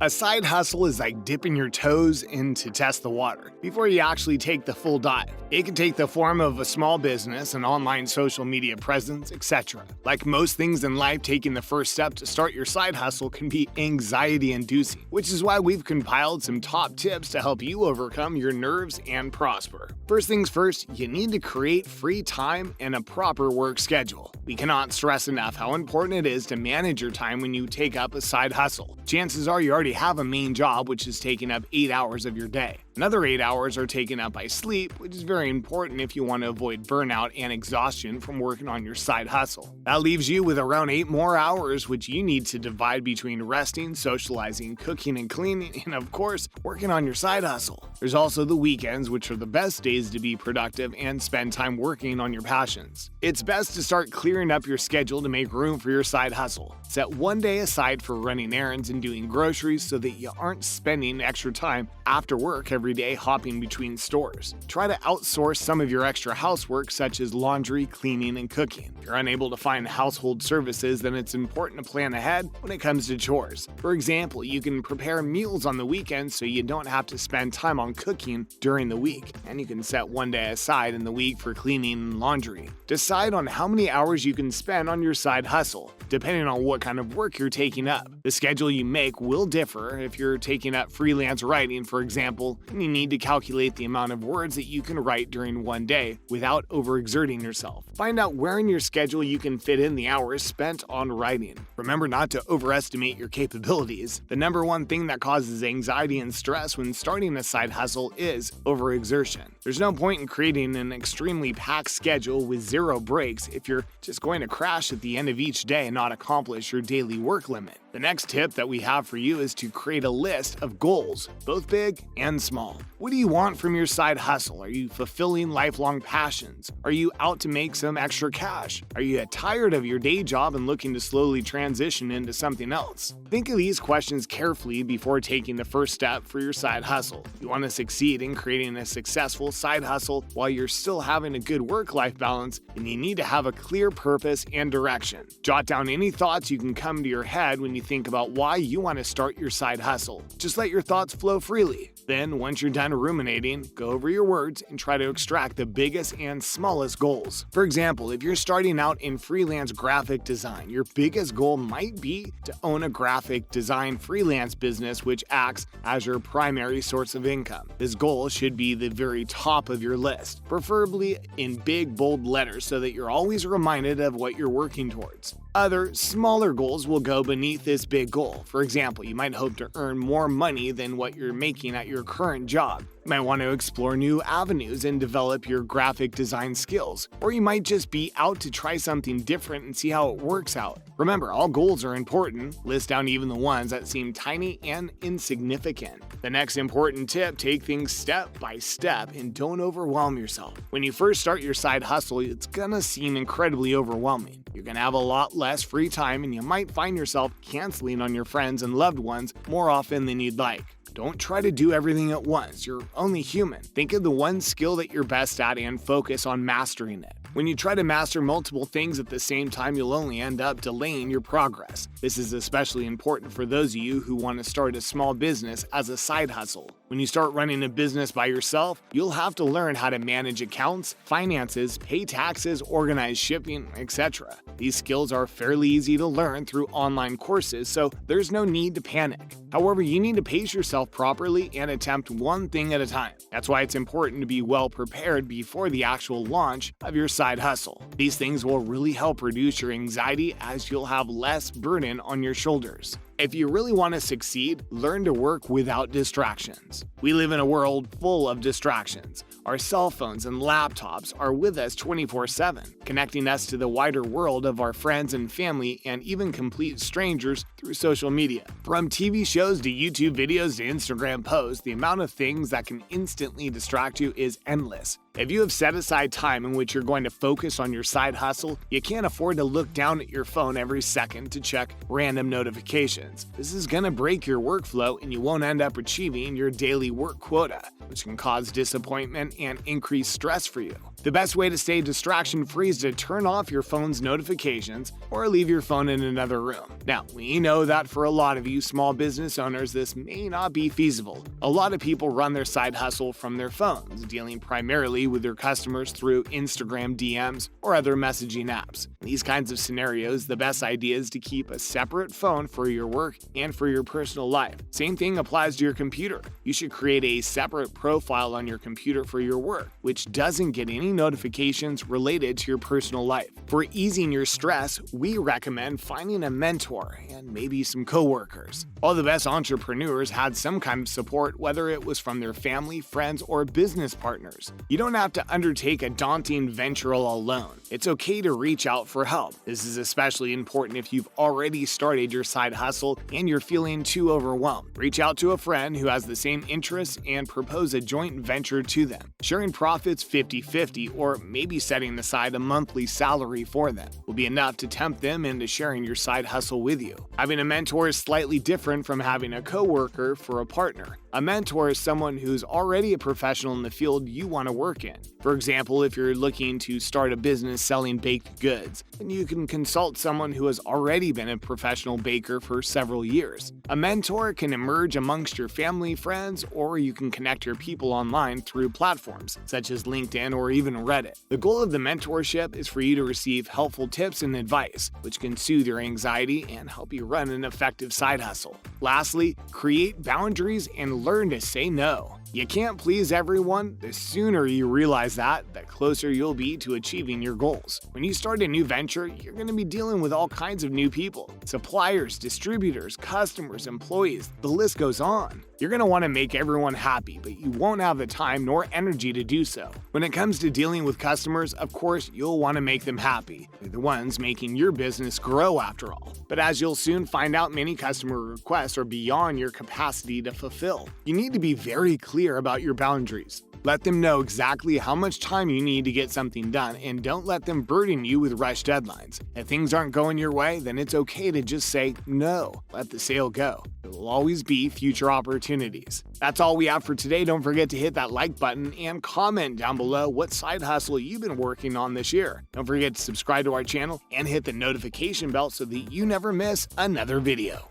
A side hustle is like dipping your toes in to test the water before you actually take the full dive. It can take the form of a small business, an online social media presence, etc. Like most things in life, taking the first step to start your side hustle can be anxiety-inducing, which is why we've compiled some top tips to help you overcome your nerves and prosper. First things first, you need to create free time and a proper work schedule. We cannot stress enough how important it is to manage your time when you take up a side hustle. Chances are you already have a main job which is taking up 8 hours of your day. Another 8 hours are taken up by sleep, which is very important if you want to avoid burnout and exhaustion from working on your side hustle. That leaves you with around 8 more hours which you need to divide between resting, socializing, cooking and cleaning, and of course, working on your side hustle. There's also the weekends, which are the best days to be productive and spend time working on your passions. It's best to start clearing up your schedule to make room for your side hustle. Set one day aside for running errands and doing groceries so that you aren't spending extra time after work every day hopping between stores. Try to outsource some of your extra housework such as laundry, cleaning, and cooking. If you're unable to find household services, then it's important to plan ahead when it comes to chores. For example, you can prepare meals on the weekends so you don't have to spend time on cooking during the week, and you can set one day aside in the week for cleaning and laundry. Decide on how many hours you can spend on your side hustle, depending on what kind of work you're taking up. The schedule you make will differ. If you're taking up freelance writing, for example, you need to calculate the amount of words that you can write during one day without overexerting yourself. Find out where in your schedule you can fit in the hours spent on writing. Remember not to overestimate your capabilities. The number one thing that causes anxiety and stress when starting a side hustle is overexertion. There's no point in creating an extremely packed schedule with 0 breaks if you're just going to crash at the end of each day and not accomplish your daily work limit. The next tip that we have for you is to create a list of goals, both big and small. What do you want from your side hustle? Are you fulfilling lifelong passions? Are you out to make some extra cash? Are you tired of your day job and looking to slowly transition into something else? Think of these questions carefully before taking the first step for your side hustle. You want to succeed in creating a successful side hustle while you're still having a good work-life balance, and you need to have a clear purpose and direction. Jot down any thoughts you can come to your head when you think about why you want to start your side hustle. Just let your thoughts flow freely. Then, once you're done ruminating, go over your words and try to extract the biggest and smallest goals. For example, if you're starting out in freelance graphic design, your biggest goal might be to own a graphic design freelance business which acts as your primary source of income. This goal should be the very top of your list, preferably in big, bold letters so that you're always reminded of what you're working towards. Other, smaller goals will go beneath this big goal. For example, you might hope to earn more money than what you're making at your current job. You might want to explore new avenues and develop your graphic design skills. Or you might just be out to try something different and see how it works out. Remember, all goals are important. List down even the ones that seem tiny and insignificant. The next important tip, take things step by step and don't overwhelm yourself. When you first start your side hustle, it's gonna seem incredibly overwhelming. You're gonna have a lot less free time and you might find yourself canceling on your friends and loved ones more often than you'd like. Don't try to do everything at once. You're only human. Think of the one skill that you're best at and focus on mastering it. When you try to master multiple things at the same time, you'll only end up delaying your progress. This is especially important for those of you who want to start a small business as a side hustle. When you start running a business by yourself, you'll have to learn how to manage accounts, finances, pay taxes, organize shipping, etc. These skills are fairly easy to learn through online courses, so there's no need to panic. However, you need to pace yourself properly and attempt one thing at a time. That's why it's important to be well prepared before the actual launch of your side hustle. These things will really help reduce your anxiety as you'll have less burden on your shoulders. If you really want to succeed, learn to work without distractions. We live in a world full of distractions. Our cell phones and laptops are with us 24/7, connecting us to the wider world of our friends and family and even complete strangers through social media. From TV shows to YouTube videos to Instagram posts, the amount of things that can instantly distract you is endless. If you have set aside time in which you're going to focus on your side hustle, you can't afford to look down at your phone every second to check random notifications. This is going to break your workflow and you won't end up achieving your daily work quota, which can cause disappointment and increase stress for you. The best way to stay distraction-free is to turn off your phone's notifications or leave your phone in another room. Now, we know that for a lot of you small business owners, this may not be feasible. A lot of people run their side hustle from their phones, dealing primarily with their customers through Instagram DMs or other messaging apps. In these kinds of scenarios, the best idea is to keep a separate phone for your work and for your personal life. Same thing applies to your computer. You should create a separate profile on your computer for your work, which doesn't get any notifications related to your personal life. For easing your stress, we recommend finding a mentor and maybe some coworkers. All the best entrepreneurs had some kind of support, whether it was from their family, friends, or business partners. You don't have to undertake a daunting venture all alone. It's okay to reach out for help. This is especially important if you've already started your side hustle and you're feeling too overwhelmed. Reach out to a friend who has the same interests and propose a joint venture to them. Sharing profits 50-50 or maybe setting aside a monthly salary for them will be enough to tempt them into sharing your side hustle with you. Having a mentor is slightly different from having a coworker for a partner. A mentor is someone who's already a professional in the field you want to work in. For example, if you're looking to start a business selling baked goods, then you can consult someone who has already been a professional baker for several years. A mentor can emerge amongst your family, friends, or you can connect your people online through platforms such as LinkedIn or even Reddit. The goal of the mentorship is for you to receive helpful tips and advice, which can soothe your anxiety and help you run an effective side hustle. Lastly, create boundaries and learn to say no. You can't please everyone. The sooner you realize that, the closer you'll be to achieving your goals. When you start a new venture, you're going to be dealing with all kinds of new people. Suppliers, distributors, customers, employees, the list goes on. You're going to want to make everyone happy, but you won't have the time nor energy to do so. When it comes to dealing with customers, of course, you'll want to make them happy. They're the ones making your business grow after all. But as you'll soon find out, many customer requests are beyond your capacity to fulfill. You need to be very clear about your boundaries. Let them know exactly how much time you need to get something done, and don't let them burden you with rush deadlines. If things aren't going your way, then it's okay to just say no. Let the sale go. There will always be future opportunities. That's all we have for today. Don't forget to hit that like button and comment down below what side hustle you've been working on this year. Don't forget to subscribe to our channel and hit the notification bell so that you never miss another video.